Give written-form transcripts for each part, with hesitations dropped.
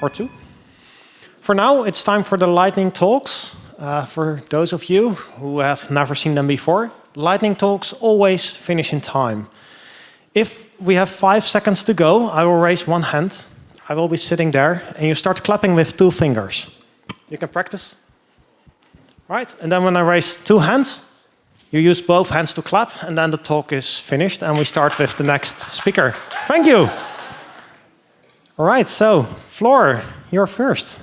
or two. For now, it's time for the lightning talks. For those of you who have never seen them before, lightning talks always finish in time. If we have 5 seconds to go, I will raise one hand. I will be sitting there, and you start clapping with 2 fingers. You can practice. Right? And then when I raise 2 hands, you use both hands to clap, and then the talk is finished, and we start with the next speaker. Thank you. All right, so Floor, you're first.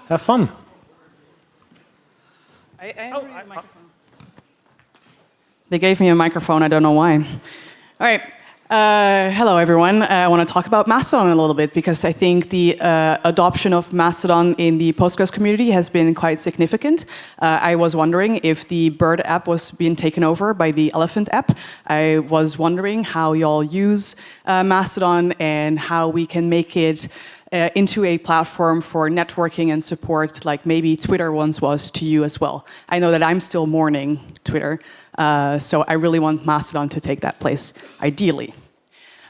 Have fun. I have a microphone. They gave me a microphone, I don't know why. All right. Hello, everyone. I want to talk about Mastodon a little bit because I think the adoption of Mastodon in the Postgres community has been quite significant. I was wondering if the bird app was being taken over by the elephant app. I was wondering how y'all use Mastodon and how we can make it into a platform for networking and support like maybe Twitter once was to you as well. I know that I'm still mourning Twitter, so I really want Mastodon to take that place, ideally.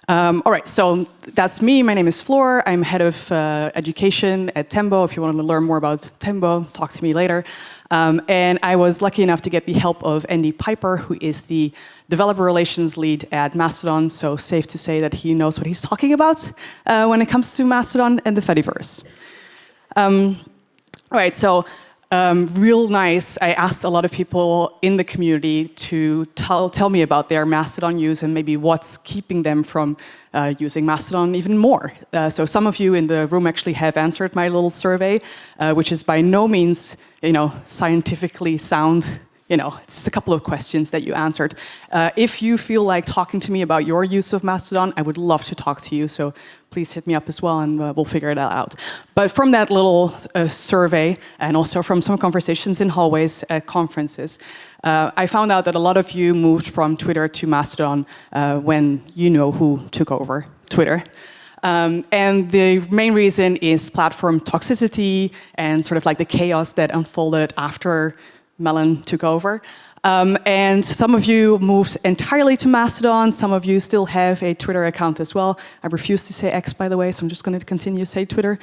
All right, so that's me. My name is Floor. I'm head of education at Tembo. If you want to learn more about Tembo, talk to me later. And I was lucky enough to get the help of Andy Piper, who is the developer relations lead at Mastodon, so safe to say that he knows what he's talking about when it comes to Mastodon and the Fediverse. All right, so real nice. I asked a lot of people in the community to tell me about their Mastodon use and maybe what's keeping them from using Mastodon even more. So some of you in the room actually have answered my little survey, which is by no means, scientifically sound. It's just a couple of questions that you answered. If you feel like talking to me about your use of Mastodon, I would love to talk to you. So please hit me up as well, and we'll figure it out. But from that little survey, and also from some conversations in hallways at conferences, I found out that a lot of you moved from Twitter to Mastodon when you know who took over Twitter. And the main reason is platform toxicity and sort of like the chaos that unfolded after Melon took over. And some of you moved entirely to Mastodon. Some of you still have a Twitter account as well. I refuse to say X, by the way, so I'm just going to continue to say Twitter.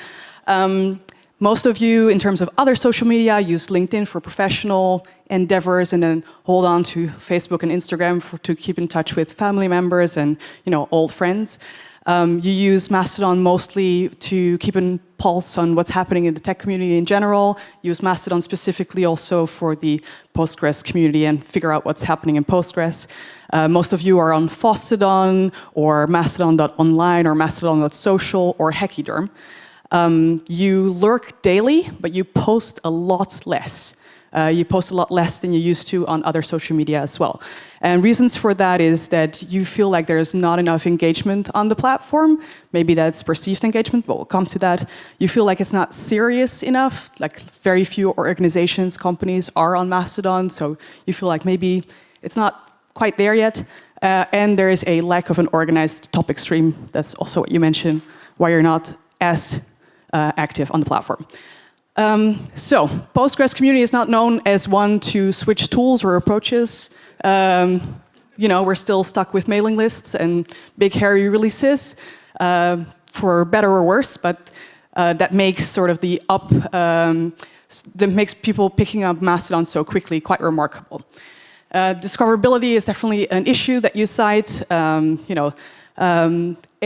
Most of you, in terms of other social media, use LinkedIn for professional endeavors and then hold on to Facebook and Instagram to keep in touch with family members and old friends. You use Mastodon mostly to keep a pulse on what's happening in the tech community in general. You use Mastodon specifically also for the Postgres community and figure out what's happening in Postgres. Most of you are on Mastodon or Mastodon.online or Mastodon.social or Hachyderm. You lurk daily, but you post a lot less. You post a lot less than you used to on other social media as well. And reasons for that is that you feel like there's not enough engagement on the platform. Maybe that's perceived engagement, but we'll come to that. You feel like it's not serious enough, like very few organizations, companies are on Mastodon, so you feel like maybe it's not quite there yet. And there is a lack of an organized topic stream. That's also what you mentioned, why you're not as active on the platform. So, Postgres community is not known as one to switch tools or approaches. We're still stuck with mailing lists and big hairy releases, for better or worse, but that makes sort of that makes people picking up Mastodon so quickly quite remarkable. Discoverability is definitely an issue that you cite,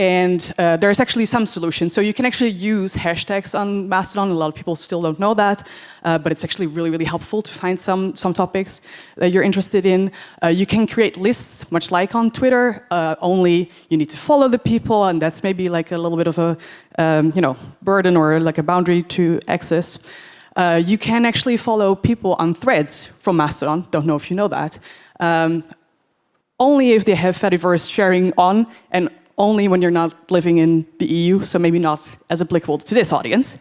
and there's actually some solutions. So you can actually use hashtags on Mastodon. A lot of people still don't know that, but it's actually really, really helpful to find some topics that you're interested in. You can create lists, much like on Twitter, only you need to follow the people, and that's maybe like a little bit of a burden or like a boundary to access. You can actually follow people on threads from Mastodon. Don't know if you know that. Only if they have Fediverse sharing on, and only when you're not living in the EU, so maybe not as applicable to this audience.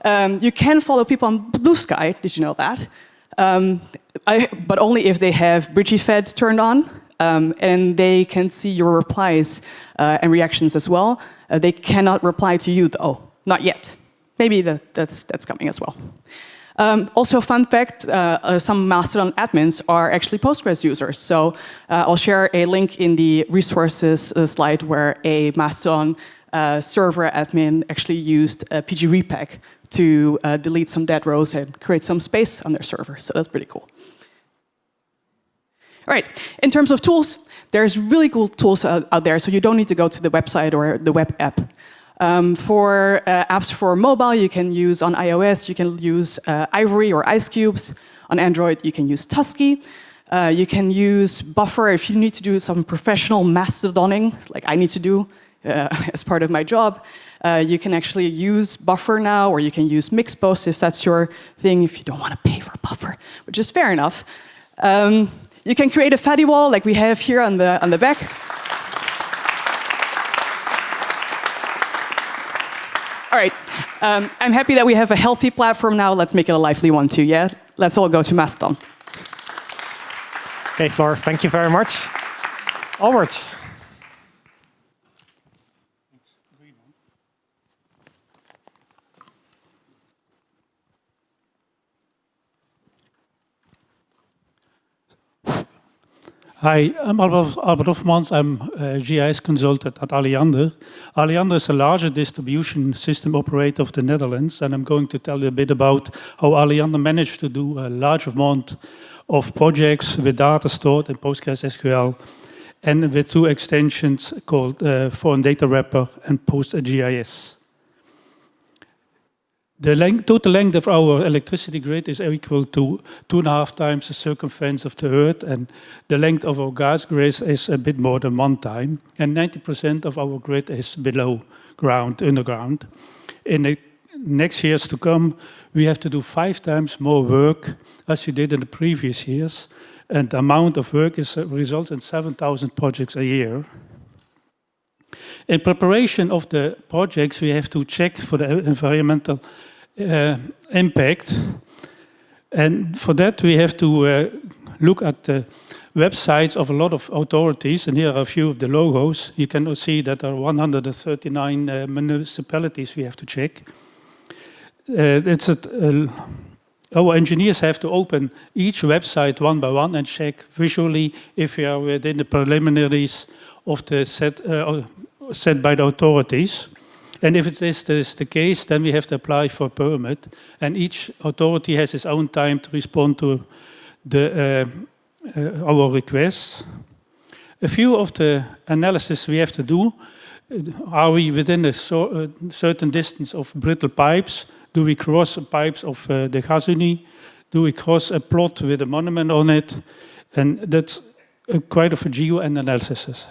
You can follow people on Blue Sky, did you know that? But only if they have BridgieFed turned on, and they can see your replies and reactions as well. They cannot reply to you, though, not yet. Maybe that's coming as well. Also, fun fact, some Mastodon admins are actually Postgres users. So I'll share a link in the resources slide where a Mastodon server admin actually used pgrepack to delete some dead rows and create some space on their server. So that's pretty cool. All right, in terms of tools, there's really cool tools out there, so you don't need to go to the website or the web app. For apps for mobile, you can use on iOS, you can use Ivory or Ice Cubes. On Android, you can use Tusky. You can use Buffer if you need to do some professional mastodoning, like I need to do as part of my job. You can actually use Buffer now, or you can use Mixpost if that's your thing, if you don't want to pay for Buffer, which is fair enough. You can create a fatty wall like we have here on the back. All right, I'm happy that we have a healthy platform now. Let's make it a lively one too, yeah? Let's all go to Mastodon. Okay, Floor, thank you very much. Onwards. Hi, I'm Albert Offermans. I'm a GIS consultant at Alliander. Alliander is the largest distribution system operator of the Netherlands, and I'm going to tell you a bit about how Alliander managed to do a large amount of projects with data stored in PostgreSQL and with two extensions called Foreign Data Wrapper and PostGIS. The total length of our electricity grid is equal to 2.5 times the circumference of the Earth, and the length of our gas grid is a bit more than 1 time, and 90% of our grid is below ground, underground. In the next years to come, we have to do 5 times more work as we did in the previous years, and the amount of work results in 7,000 projects a year. In preparation of the projects, we have to check for the environmental impact. And for that, we have to look at the websites of a lot of authorities. And here are a few of the logos. You can see that there are 139 municipalities we have to check. Our engineers have to open each website one by one and check visually if we are within the preliminaries of the set by the authorities. And if it is the case, then we have to apply for a permit. And each authority has its own time to respond to our requests. A few of the analysis we have to do: are we within a certain distance of brittle pipes? Do we cross pipes of the Gasunie? Do we cross a plot with a monument on it? And that's quite of a geo-analysis.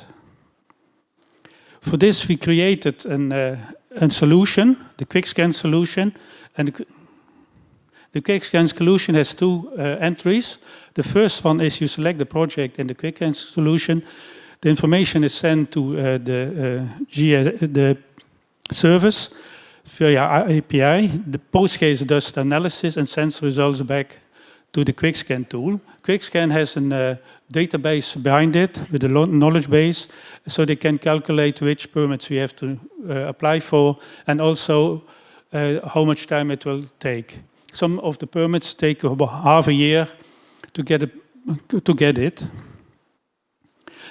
For this, we created a solution, the QuickScan solution. And the QuickScan solution has 2 entries. The first one is you select the project in the QuickScan solution. The information is sent to the service via API. The Postgres does the analysis and sends results back to the QuickScan tool. QuickScan has a database behind it with a knowledge base, so they can calculate which permits we have to apply for, and also how much time it will take. Some of the permits take about half a year to get it.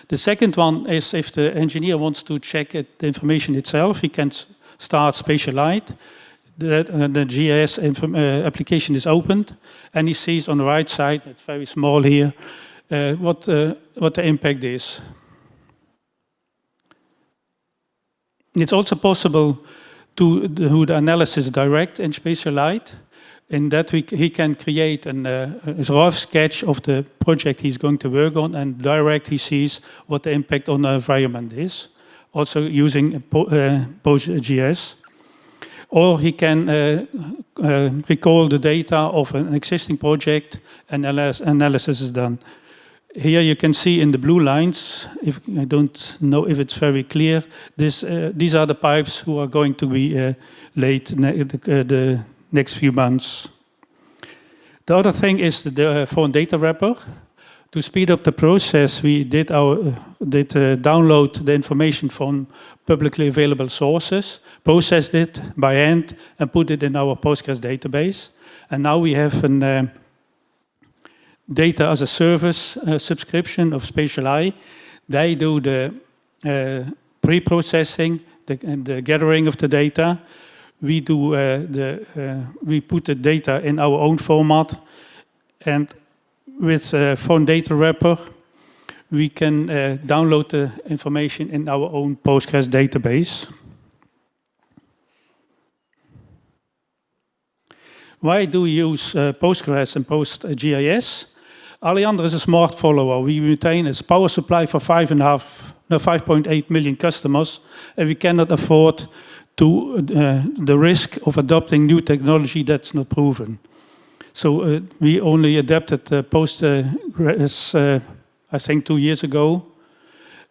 The second one is if the engineer wants to check the information itself, he can start SpatiaLite. The GIS application is opened, and he sees on the right side, it's very small here, what the impact is. It's also possible to do the analysis direct in SpatiaLite. In that he can create a rough sketch of the project he's going to work on, and direct he sees what the impact on the environment is, also using PostGIS. Or he can recall the data of an existing project, and analysis is done. Here you can see in the blue lines, I don't know if it's very clear, these are the pipes who are going to be laid the next few months. The other thing is the Foreign Data Wrapper. To speed up the process, we did download the information from publicly available sources, processed it by hand, and put it in our Postgres database. And now we have a data as a service subscription of SpatiaLite. They do the pre-processing, the gathering of the data. We do we put the data in our own format, and with phone data wrapper, we can download the information in our own Postgres database. Why do we use Postgres and PostGIS? Alliander is a smart follower. We maintain a power supply for 5.8 million customers, and we cannot afford to the risk of adopting new technology that's not proven. So we only adapted Postgres, I think 2 years ago,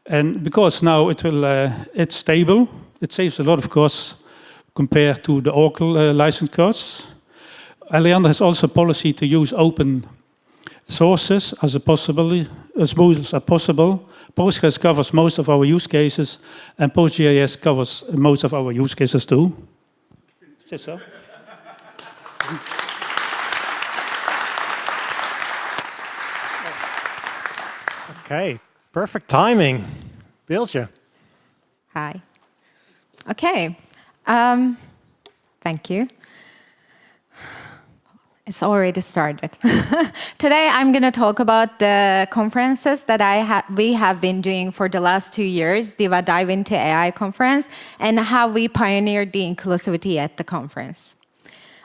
and because now it's stable, it saves a lot of costs compared to the Oracle license costs. Alliander has also a policy to use open sources as much as possible. Postgres covers most of our use cases, and PostGIS covers most of our use cases too. Is that so? Okay, perfect timing. Bilge. Hi. Okay. Thank you. It's already started. Today I'm going to talk about the conferences that we have been doing for the last 2 years, Diva Dive into AI conference, and how we pioneered the inclusivity at the conference.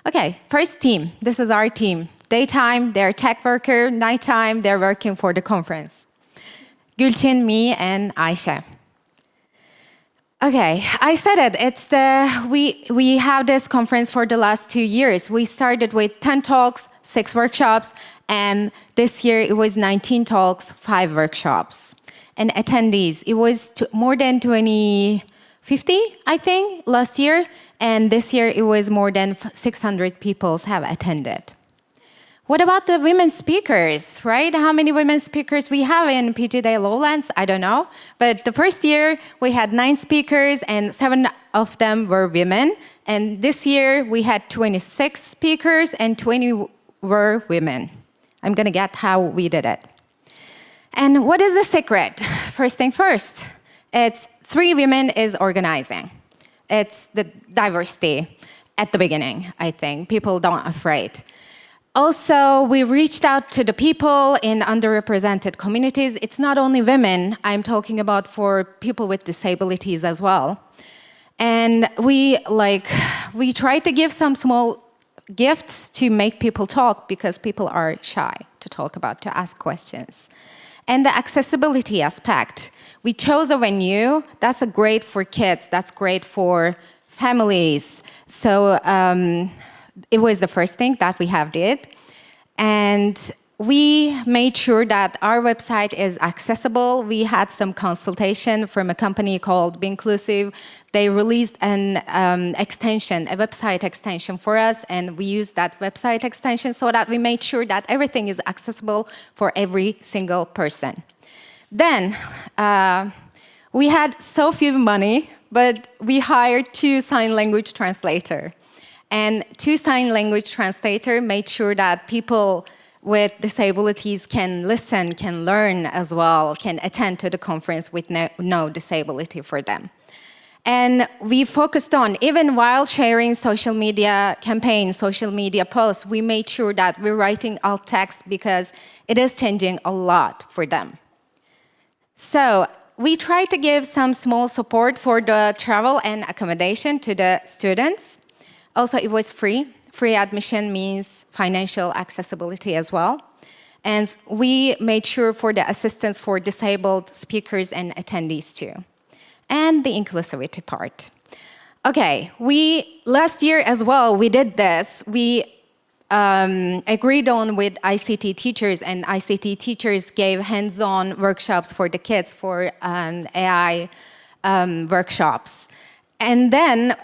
Okay, first team. This is our team. Daytime, they're tech worker. Nighttime, they're working for the conference. Gülçin, me, and Ayşe. Okay, I said it. We have this conference for the last 2 years. We started with 10 talks, 6 workshops, and this year it was 19 talks, 5 workshops. And attendees, it was more than 50, I think, last year, and this year it was more than 600 people have attended. What about the women speakers, right? How many women speakers we have in PG Day Lowlands? I don't know. But the first year, we had 9 speakers, and 7 of them were women. And this year, we had 26 speakers, and 20 were women. I'm going to get how we did it. And what is the secret? First thing first, it's 3 women is organizing. It's the diversity at the beginning, I think. People don't afraid. Also, we reached out to the people in underrepresented communities. It's not only women, I'm talking about for people with disabilities as well. And we try to give some small gifts to make people talk because people are shy to talk about, to ask questions. And the accessibility aspect. We chose a venue that's great for kids, that's great for families. So, it was the first thing that we have did. And we made sure that our website is accessible. We had some consultation from a company called Be Inclusive. They released an extension, a website extension for us, and we used that website extension so that we made sure that everything is accessible for every single person. Then, we had so few money, but we hired 2 sign language translators. And 2 sign language translators made sure that people with disabilities can listen, can learn as well, can attend to the conference with no disability for them. And we focused on, even while sharing social media campaigns, social media posts, we made sure that we're writing alt text because it is changing a lot for them. So we try to give some small support for the travel and accommodation to the students. Also, it was free. Free admission means financial accessibility as well. And we made sure for the assistance for disabled speakers and attendees too. And the inclusivity part. Okay, last year as well, we did this. We agreed on with ICT teachers, and ICT teachers gave hands-on workshops for the kids for AI workshops. And then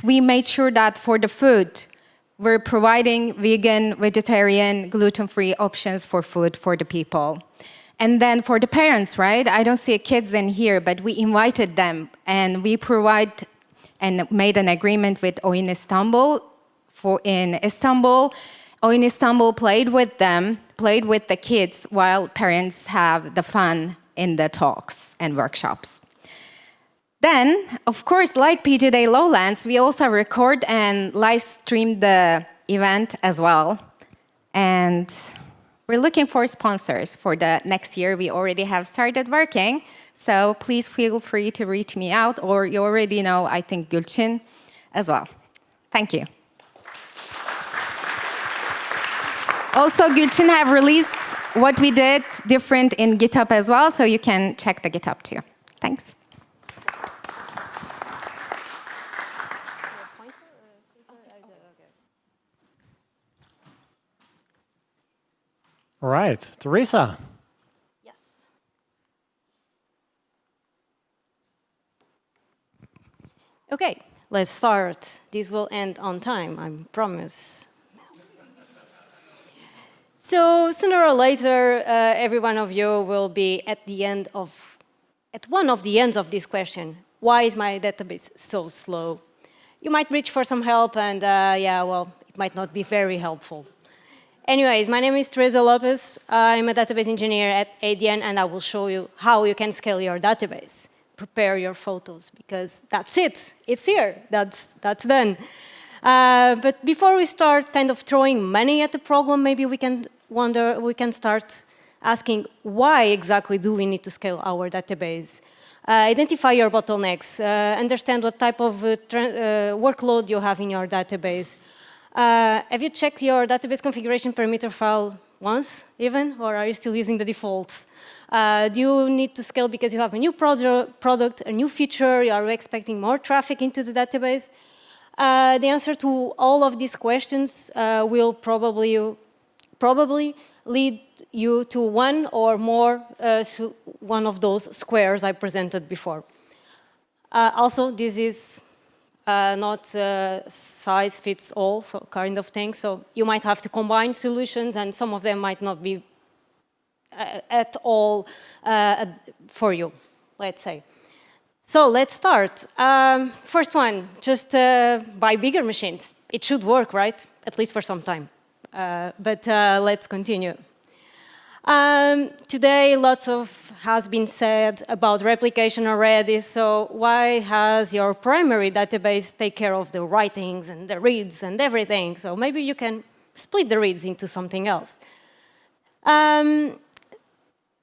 we made sure that for the food, we're providing vegan, vegetarian, gluten-free options for food for the people. And then for the parents, right? I don't see kids in here, but we invited them, and we provide and made an agreement with Oyun Istanbul. In Istanbul, Oyun Istanbul played with them, played with the kids, while parents have the fun in the talks and workshops. Then, of course, like PG Day Lowlands, we also record and live stream the event as well. And we're looking for sponsors for the next year. We already have started working, so please feel free to reach me out, or you already know, I think, Gülçin as well. Thank you. Also, Gülçin have released what we did different in GitHub as well, so you can check the GitHub too. Thanks. All right, Teresa. Yes. Okay, let's start. This will end on time, I promise. So sooner or later, every one of you will be at one of the ends of this question. Why is my database so slow? You might reach for some help, and yeah, well, it might not be very helpful. Anyways, my name is Teresa Lopes. I'm a database engineer at ADN, and I will show you how you can scale your database. Prepare your photos, because that's it. It's here. That's done. But before we start kind of throwing money at the problem, maybe we can start asking, why exactly do we need to scale our database? Identify your bottlenecks. Understand what type of workload you have in your database. Have you checked your database configuration parameter file once, even? Or are you still using the defaults? Do you need to scale because you have a new product, a new feature? Are you expecting more traffic into the database? The answer to all of these questions will probably lead you to one or more one of those squares I presented before. Also, this is not size fits all, so kind of thing. So you might have to combine solutions, and some of them might not be at all for you, let's say. So let's start. First one, just buy bigger machines. It should work, right? At least for some time. But let's continue. Today, lots has been said about replication already, so why has your primary database take care of the writings and the reads and everything? So maybe you can split the reads into something else.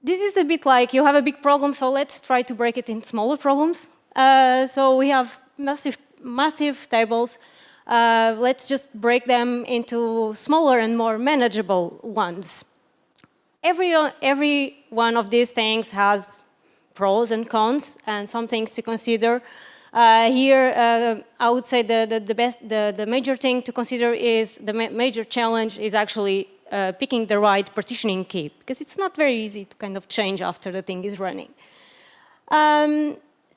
This is a bit like you have a big problem, so let's try to break it in smaller problems. So we have massive tables. Let's just break them into smaller and more manageable ones. Every one of these things has pros and cons, and some things to consider. Here, I would say the major thing to consider is major challenge is actually picking the right partitioning key, because it's not very easy to kind of change after the thing is running.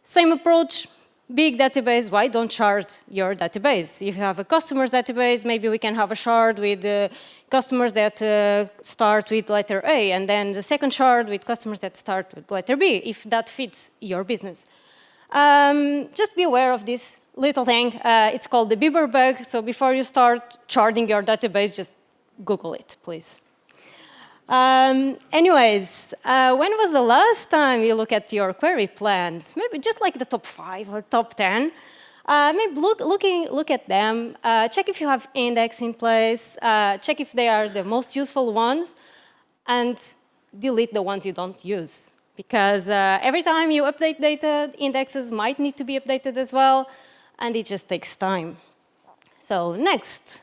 Same approach. Big database, why don't shard your database? If you have a customer's database, maybe we can have a shard with customers that start with letter A, and then the second shard with customers that start with letter B, if that fits your business. Just be aware of this little thing. It's called the Bieber bug, so before you start sharding your database, just Google it, please. Anyways, when was the last time you look at your query plans? Maybe just like the top 5 or top 10. Maybe look at them. Check if you have index in place. Check if they are the most useful ones, and delete the ones you don't use. Because every time you update data, indexes might need to be updated as well, and it just takes time. So next.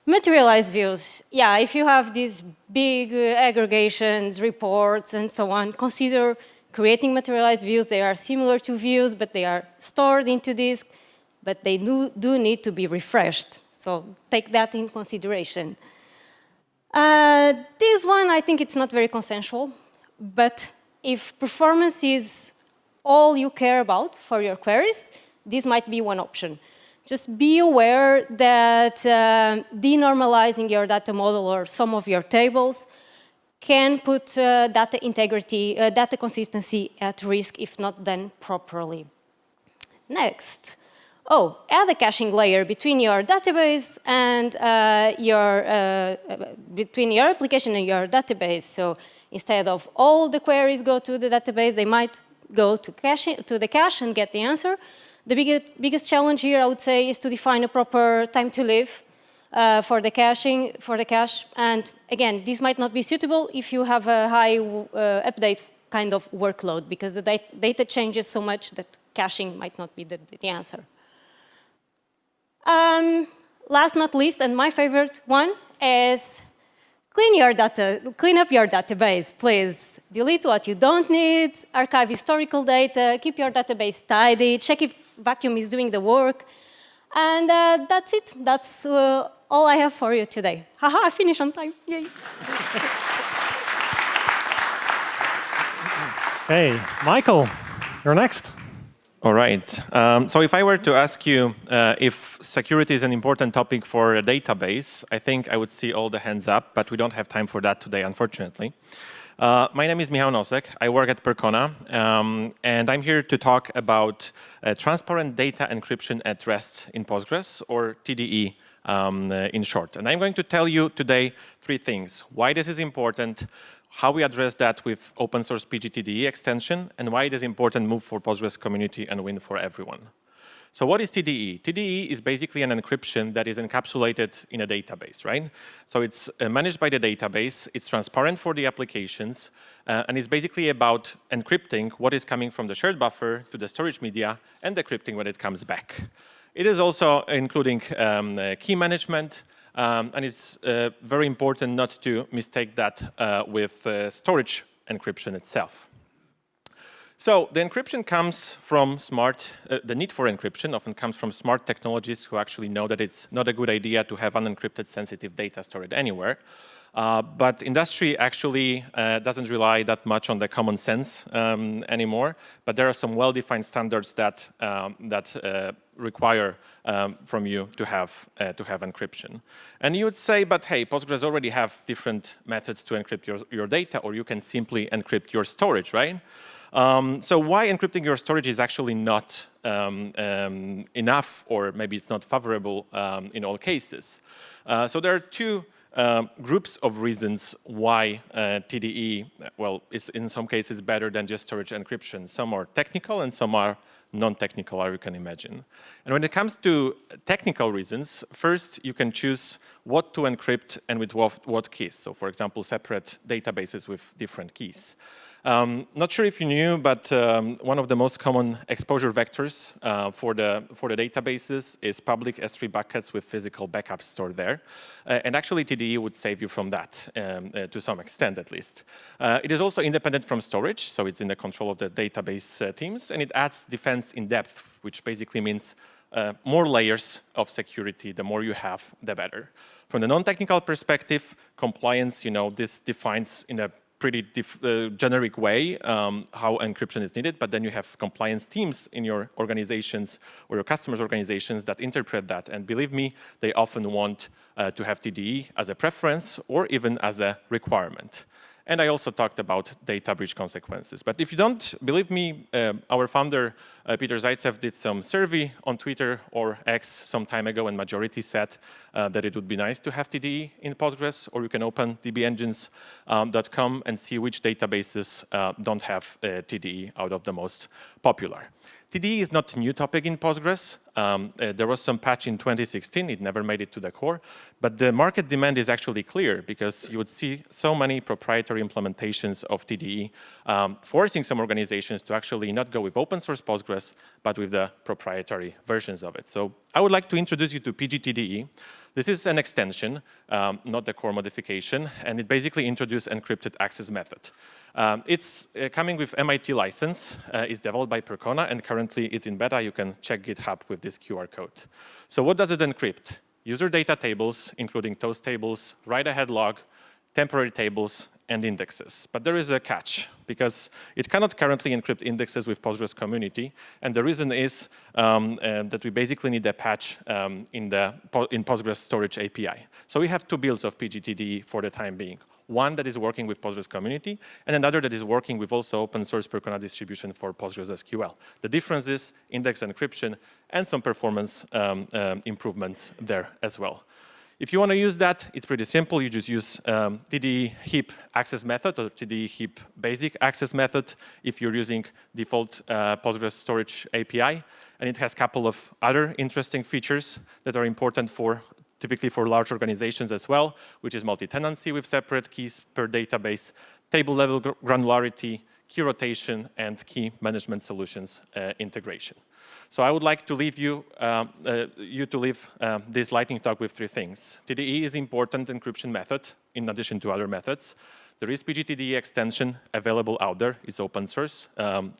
Materialized views. Yeah, if you have these big aggregations, reports, and so on, consider creating materialized views. They are similar to views, but they are stored into disk, but they do need to be refreshed. So take that in consideration. This one, I think it's not very consensual, but if performance is all you care about for your queries, this might be one option. Just be aware that denormalizing your data model or some of your tables can put data integrity, data consistency at risk if not done properly. Next. Oh, add a caching layer between your database and between your application and your database. So instead of all the queries go to the database, they might go to the cache and get the answer. The biggest challenge here, I would say, is to define a proper time to live for the cache. And again, this might not be suitable if you have a high update kind of workload, because the data changes so much that caching might not be the answer. Last not least, and my favorite one, is clean up your database, please. Delete what you don't need, archive historical data, keep your database tidy, check if vacuum is doing the work. And that's it. That's all I have for you today. Haha, I finished on time. Yay. Hey, Michael, you're next. All right. So if I were to ask you if security is an important topic for a database, I think I would see all the hands up, but we don't have time for that today, unfortunately. My name is Michal Nosek. I work at Percona, and I'm here to talk about transparent data encryption at rest in Postgres, or TDE in short. And I'm going to tell you today 3 things: why this is important, how we address that with open source PGTDE extension, and why it is important move for Postgres community and win for everyone. So what is TDE? TDE is basically an encryption that is encapsulated in a database, right? So it's managed by the database, it's transparent for the applications, and it's basically about encrypting what is coming from the shared buffer to the storage media and decrypting when it comes back. It is also including key management, and it's very important not to mistake that with storage encryption itself. So the encryption comes from the need for encryption often comes from smart technologists who actually know that it's not a good idea to have unencrypted sensitive data stored anywhere. But industry actually doesn't rely that much on the common sense anymore. But there are some well-defined standards that require from you to have encryption. And you would say, but hey, Postgres already have different methods to encrypt your data, or you can simply encrypt your storage, right? So why encrypting your storage is actually not enough, or maybe it's not favorable in all cases. So there are 2 groups of reasons why TDE, well, is in some cases better than just storage encryption. Some are technical and some are non-technical, as you can imagine. And when it comes to technical reasons, first you can choose what to encrypt and with what keys. So for example, separate databases with different keys. Not sure if you knew, but one of the most common exposure vectors for the databases is public S3 buckets with physical backups stored there. And actually TDE would save you from that to some extent at least. It is also independent from storage, so it's in the control of the database teams, and it adds defense in depth, which basically means more layers of security. The more you have, the better. From the non-technical perspective, compliance, this defines in a pretty generic way how encryption is needed, but then you have compliance teams in your organizations or your customers' organizations that interpret that. And believe me, they often want to have TDE as a preference or even as a requirement. And I also talked about data breach consequences. But if you don't believe me, our founder, Peter Zaitsev, did some survey on Twitter or X some time ago, and majority said that it would be nice to have TDE in Postgres, or you can open dbengines.com and see which databases don't have TDE out of the most popular. TDE is not a new topic in Postgres. There was some patch in 2016. It never made it to the core. But the market demand is actually clear, because you would see so many proprietary implementations of TDE forcing some organizations to actually not go with open source Postgres, but with the proprietary versions of it. So I would like to introduce you to PGTDE. This is an extension, not the core modification, and it basically introduced encrypted access method. It's coming with MIT license. It's developed by Percona, and currently it's in beta. You can check GitHub with this QR code. So what does it encrypt? User data tables, including toast tables, write-ahead log, temporary tables, and indexes. But there is a catch, because it cannot currently encrypt indexes with Postgres community. And the reason is that we basically need a patch in Postgres storage API. So we have 2 builds of PGTDE for the time being. One that is working with Postgres community, and another that is working with also open source Percona distribution for PostgreSQL. The difference is index encryption and some performance improvements there as well. If you want to use that, it's pretty simple. You just use TDE heap access method or TDE heap basic access method if you're using default Postgres storage API. And it has a couple of other interesting features that are important typically for large organizations as well, which is multi-tenancy with separate keys per database, table-level granularity, key rotation, and key management solutions integration. So I would like to leave you to leave this lightning talk with 3 things. TDE is important encryption method in addition to other methods. There is PGTDE extension available out there. It's open source.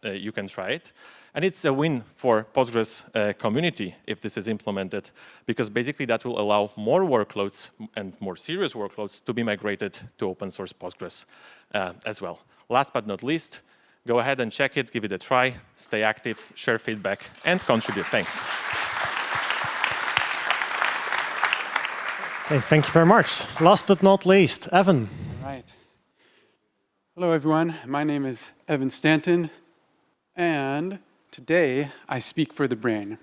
You can try it. And it's a win for Postgres community if this is implemented, because basically that will allow more workloads and more serious workloads to be migrated to open source Postgres as well. Last but not least, go ahead and check it, give it a try, stay active, share feedback, and contribute. Thanks. Okay, thank you very much. Last but not least, Evan. All right. Hello, everyone. My name is Evan Stanton, and today I speak for the brain.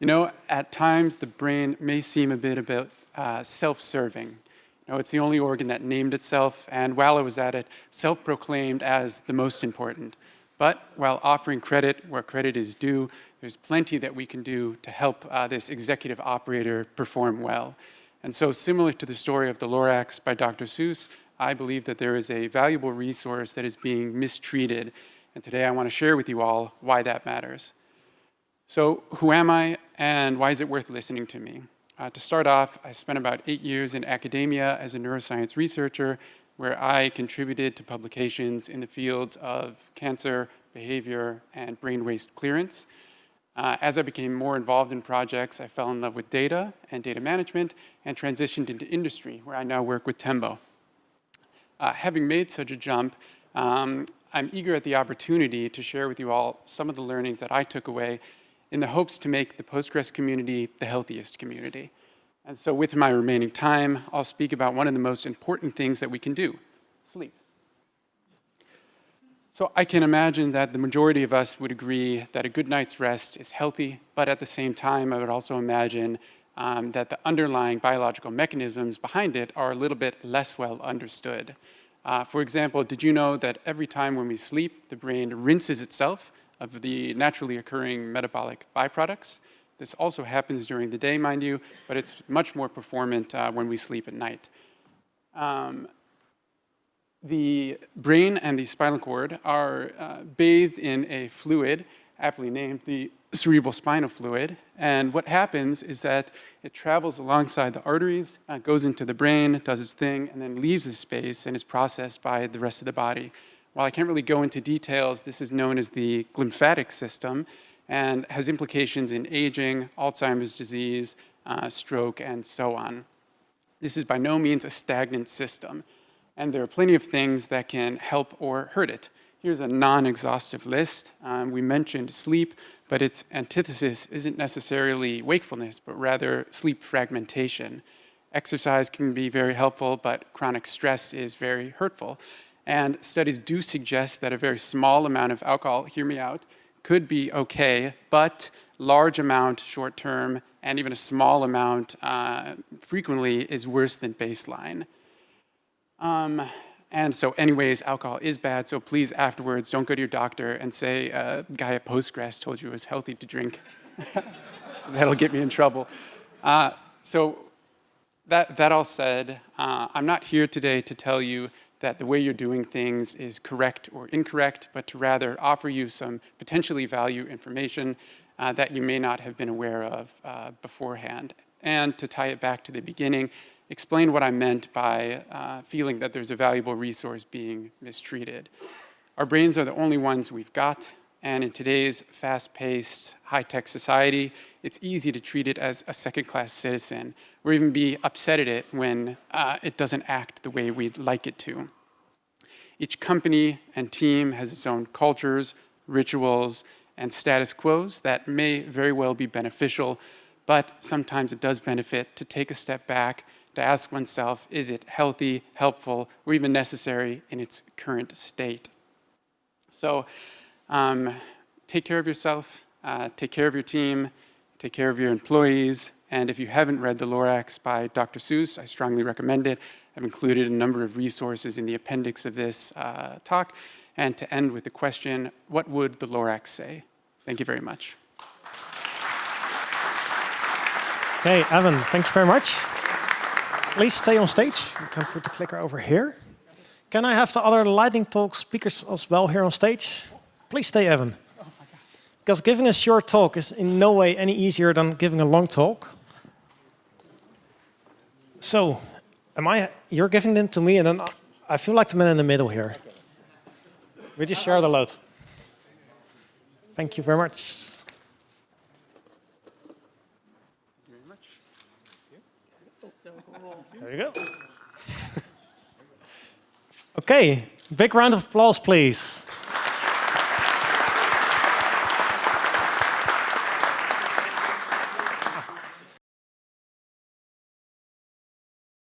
You know, at times the brain may seem a bit about self-serving. You know, it's the only organ that named itself, and while I was at it, self-proclaimed as the most important. But while offering credit where credit is due, there's plenty that we can do to help this executive operator perform well. And so similar to the story of the Lorax by Dr. Seuss, I believe that there is a valuable resource that is being mistreated. And today I want to share with you all why that matters. So who am I, and why is it worth listening to me? To start off, I spent about 8 years in academia as a neuroscience researcher, where I contributed to publications in the fields of cancer, behavior, and brain waste clearance. As I became more involved in projects, I fell in love with data and data management and transitioned into industry, where I now work with Tembo. Having made such a jump, I'm eager at the opportunity to share with you all some of the learnings that I took away in the hopes to make the Postgres community the healthiest community. And so with my remaining time, I'll speak about one of the most important things that we can do, sleep. So I can imagine that the majority of us would agree that a good night's rest is healthy, but at the same time, I would also imagine that the underlying biological mechanisms behind it are a little bit less well understood. For example, did you know that every time when we sleep, the brain rinses itself of the naturally occurring metabolic byproducts? This also happens during the day, mind you, but it's much more performant when we sleep at night. The brain and the spinal cord are bathed in a fluid, aptly named the cerebral spinal fluid. And what happens is that it travels alongside the arteries, goes into the brain, does its thing, and then leaves the space and is processed by the rest of the body. While I can't really go into details, this is known as the glymphatic system and has implications in aging, Alzheimer's disease, stroke, and so on. This is by no means a stagnant system, and there are plenty of things that can help or hurt it. Here's a non-exhaustive list. We mentioned sleep, but its antithesis isn't necessarily wakefulness, but rather sleep fragmentation. Exercise can be very helpful, but chronic stress is very hurtful. And studies do suggest that a very small amount of alcohol, hear me out, could be okay, but large amount short-term and even a small amount frequently is worse than baseline. And so anyways, alcohol is bad, so please afterwards don't go to your doctor and say a guy at Postgres told you it was healthy to drink. That'll get me in trouble. So that all said, I'm not here today to tell you that the way you're doing things is correct or incorrect, but to rather offer you some potentially valuable information that you may not have been aware of beforehand. And to tie it back to the beginning, explain what I meant by feeling that there's a valuable resource being mistreated. Our brains are the only ones we've got, and in today's fast-paced, high-tech society, it's easy to treat it as a second-class citizen, or even be upset at it when it doesn't act the way we'd like it to. Each company and team has its own cultures, rituals, and status quos that may very well be beneficial, but sometimes it does benefit to take a step back, to ask oneself, is it healthy, helpful, or even necessary in its current state? So take care of yourself, take care of your team, take care of your employees, And if you haven't read The Lorax by Dr. Seuss, I strongly recommend it. I've included a number of resources in the appendix of this talk. And to end with the question, what would the Lorax say? Thank you very much. Okay, Evan, thank you very much. Please stay on stage. You can put the clicker over here. Can I have the other lightning talk speakers as well here on stage? Please stay, Evan. Because giving a short talk is in no way any easier than giving a long talk. So, you're giving them to me, and then I feel like the man in the middle here. We just share the load. Thank you very much. There you go. Okay, big round of applause, please.